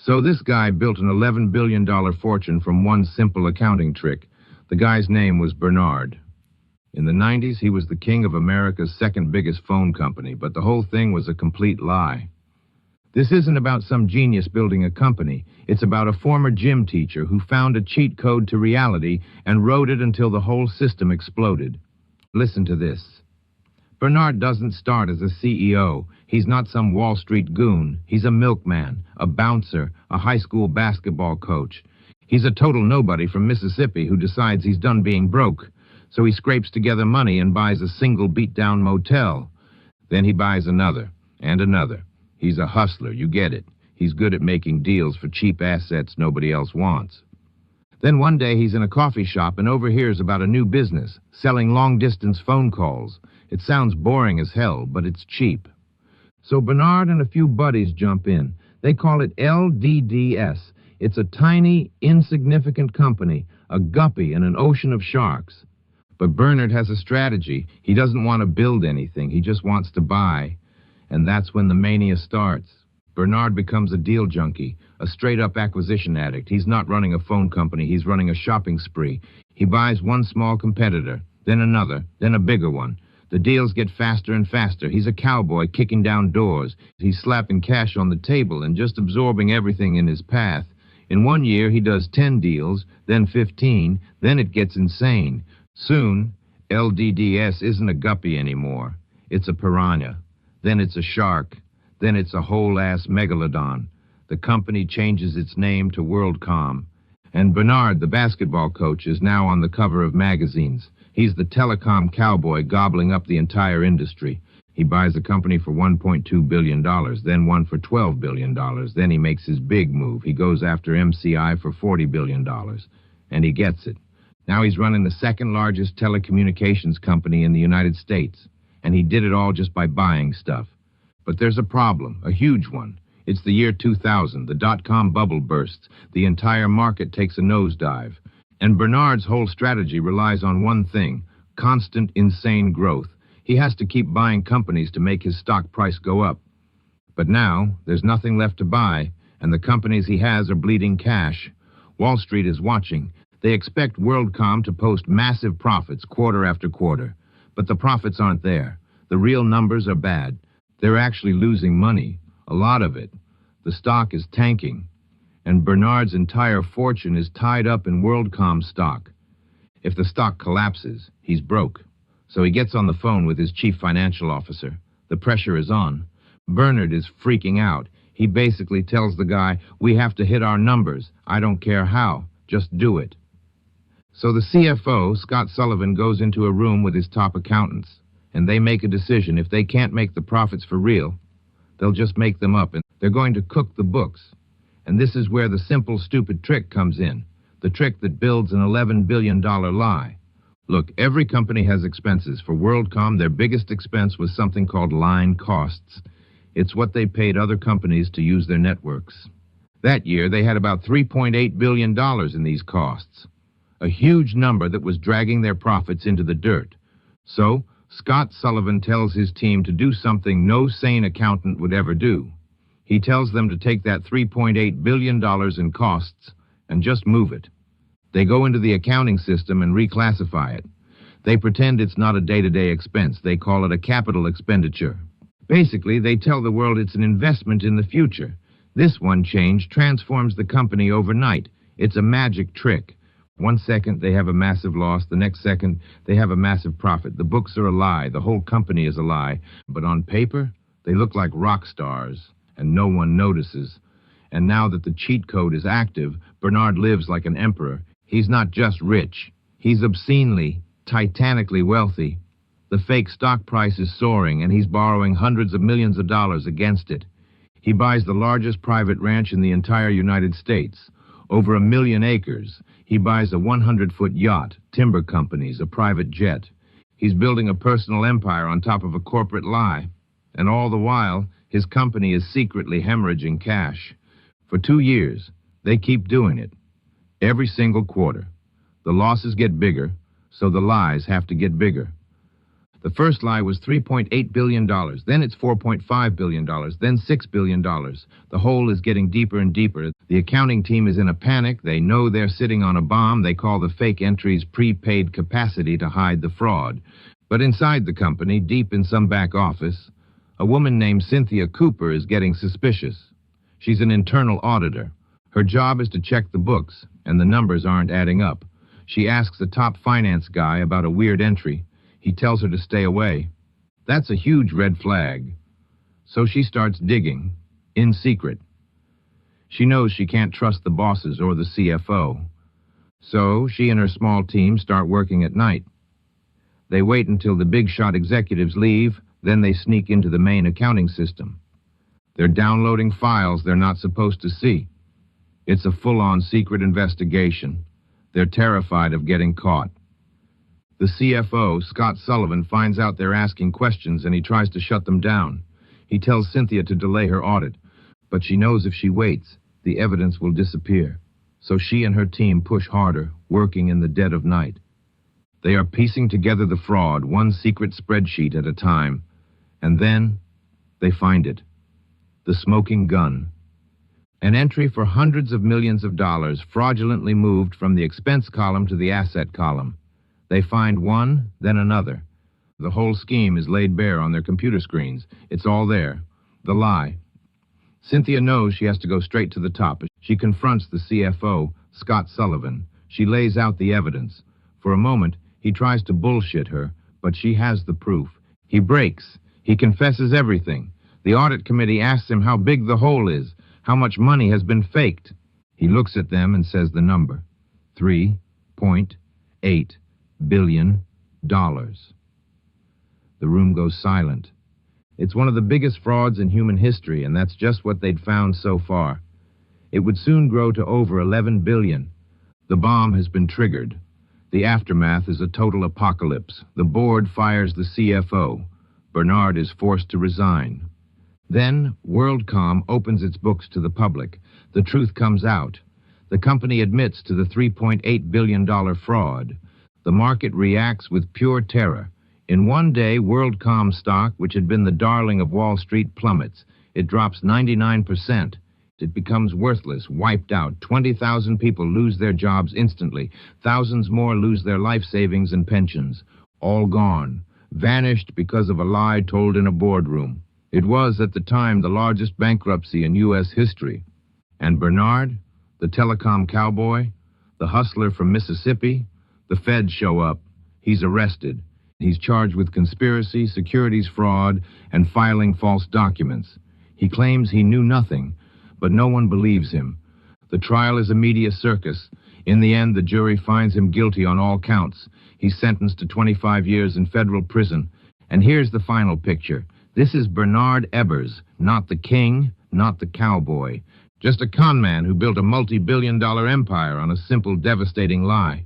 So this guy built an $11 billion fortune from one simple accounting trick. The guy's name was Bernard. In the 90s, he was the king of America's second biggest phone company, but the whole thing was a complete lie. This isn't about some genius building a company. It's about a former gym teacher who found a cheat code to reality and rode it until the whole system exploded. Listen to this. Bernard doesn't start as a CEO. He's not some Wall Street goon. He's a milkman, a bouncer, a high school basketball coach. He's a total nobody from Mississippi who decides he's done being broke. So he scrapes together money and buys a single beat-down motel. Then he buys another and another. He's a hustler, you get it. He's good at making deals for cheap assets nobody else wants. Then one day he's in a coffee shop and overhears about a new business, selling long-distance phone calls. It sounds boring as hell, but it's cheap. So Bernard and a few buddies jump in. They call it LDDS. It's a tiny, insignificant company, a guppy in an ocean of sharks. But Bernard has a strategy. He doesn't want to build anything. He just wants to buy. And that's when the mania starts. Bernard becomes a deal junkie, a straight-up acquisition addict. He's not running a phone company. He's running a shopping spree. He buys one small competitor, then another, then a bigger one. The deals get faster and faster. He's a cowboy kicking down doors. He's slapping cash on the table and just absorbing everything in his path. In 1 year, he does 10 deals, then 15, then it gets insane. Soon, LDDS isn't a guppy anymore. It's a piranha. Then it's a shark. Then it's a whole-ass megalodon. The company changes its name to WorldCom. And Bernard, the basketball coach, is now on the cover of magazines. He's the Telecom Cowboy gobbling up the entire industry. He buys a company for $1.2 billion, then one for $12 billion. Then he makes his big move. He goes after MCI for $40 billion. And he gets it. Now he's running the second largest telecommunications company in the United States. And he did it all just by buying stuff. But there's a problem, a huge one. It's the year 2000. The dot-com bubble bursts. The entire market takes a nosedive. And Bernard's whole strategy relies on one thing, constant, insane growth. He has to keep buying companies to make his stock price go up. But now, there's nothing left to buy, and the companies he has are bleeding cash. Wall Street is watching. They expect WorldCom to post massive profits quarter after quarter. But the profits aren't there. The real numbers are bad. They're actually losing money, a lot of it. The stock is tanking. And Bernard's entire fortune is tied up in WorldCom stock. If the stock collapses, he's broke. So he gets on the phone with his chief financial officer. The pressure is on. Bernard is freaking out. He basically tells the guy, "We have to hit our numbers. I don't care how. Just do it." So the CFO, Scott Sullivan, goes into a room with his top accountants, and they make a decision. If they can't make the profits for real, they'll just make them up, and they're going to cook the books. And this is where the simple, stupid trick comes in, the trick that builds an $11 billion lie. Look, every company has expenses. For WorldCom, their biggest expense was something called line costs. It's what they paid other companies to use their networks. That year, they had about $3.8 billion in these costs, a huge number that was dragging their profits into the dirt. So, Scott Sullivan tells his team to do something no sane accountant would ever do. He tells them to take that $3.8 billion in costs and just move it. They go into the accounting system and reclassify it. They pretend it's not a day-to-day expense. They call it a capital expenditure. Basically, they tell the world it's an investment in the future. This one change transforms the company overnight. It's a magic trick. 1 second, they have a massive loss. The next second, they have a massive profit. The books are a lie. The whole company is a lie. But on paper, they look like rock stars, and no one notices. And now that the cheat code is active, Bernard lives like an emperor. He's not just rich. He's obscenely, titanically wealthy. The fake stock price is soaring, and he's borrowing hundreds of millions of dollars against it. He buys the largest private ranch in the entire United States, over 1 million acres. He buys a 100-foot yacht, timber companies, a private jet. He's building a personal empire on top of a corporate lie. And all the while, his company is secretly hemorrhaging cash. For 2 years, they keep doing it. Every single quarter. The losses get bigger, so the lies have to get bigger. The first lie was $3.8 billion, then it's $4.5 billion, then $6 billion. The hole is getting deeper and deeper. The accounting team is in a panic. They know they're sitting on a bomb. They call the fake entries prepaid capacity to hide the fraud. But inside the company, deep in some back office, a woman named Cynthia Cooper is getting suspicious. She's an internal auditor. Her job is to check the books, and the numbers aren't adding up. She asks the top finance guy about a weird entry. He tells her to stay away. That's a huge red flag. So she starts digging, in secret. She knows she can't trust the bosses or the CFO. So she and her small team start working at night. They wait until the big shot executives leave, then they sneak into the main accounting system. They're downloading files they're not supposed to see. It's a full-on secret investigation. They're terrified of getting caught. The CFO, Scott Sullivan, finds out they're asking questions and he tries to shut them down. He tells Cynthia to delay her audit, but she knows if she waits, the evidence will disappear. So she and her team push harder, working in the dead of night. They are piecing together the fraud, one secret spreadsheet at a time. And then they find it. The smoking gun. An entry for hundreds of millions of dollars fraudulently moved from the expense column to the asset column. They find one, then another. The whole scheme is laid bare on their computer screens. It's all there. The lie. Cynthia knows she has to go straight to the top. She confronts the CFO, Scott Sullivan. She lays out the evidence. For a moment, he tries to bullshit her, but she has the proof. He breaks. He confesses everything. The audit committee asks him how big the hole is, how much money has been faked. He looks at them and says the number. $3.8 billion. The room goes silent. It's one of the biggest frauds in human history, and that's just what they'd found so far. It would soon grow to over 11 billion. The bomb has been triggered. The aftermath is a total apocalypse. The board fires the CFO. Bernard is forced to resign. Then, WorldCom opens its books to the public. The truth comes out. The company admits to the $3.8 billion fraud. The market reacts with pure terror. In one day, WorldCom stock, which had been the darling of Wall Street, plummets. It drops 99%. It becomes worthless, wiped out. 20,000 people lose their jobs instantly. Thousands more lose their life savings and pensions. All gone. Vanished because of a lie told in a boardroom. It was, at the time, the largest bankruptcy in U.S. history. And Bernard, the Telecom Cowboy, the hustler from Mississippi, the feds show up. He's arrested. He's charged with conspiracy, securities fraud, and filing false documents. He claims he knew nothing, but no one believes him. The trial is a media circus. In the end, the jury finds him guilty on all counts. He's sentenced to 25 years in federal prison. And here's the final picture. This is Bernard Ebbers, not the king, not the cowboy. Just a con man who built a multi-billion-dollar empire on a simple, devastating lie.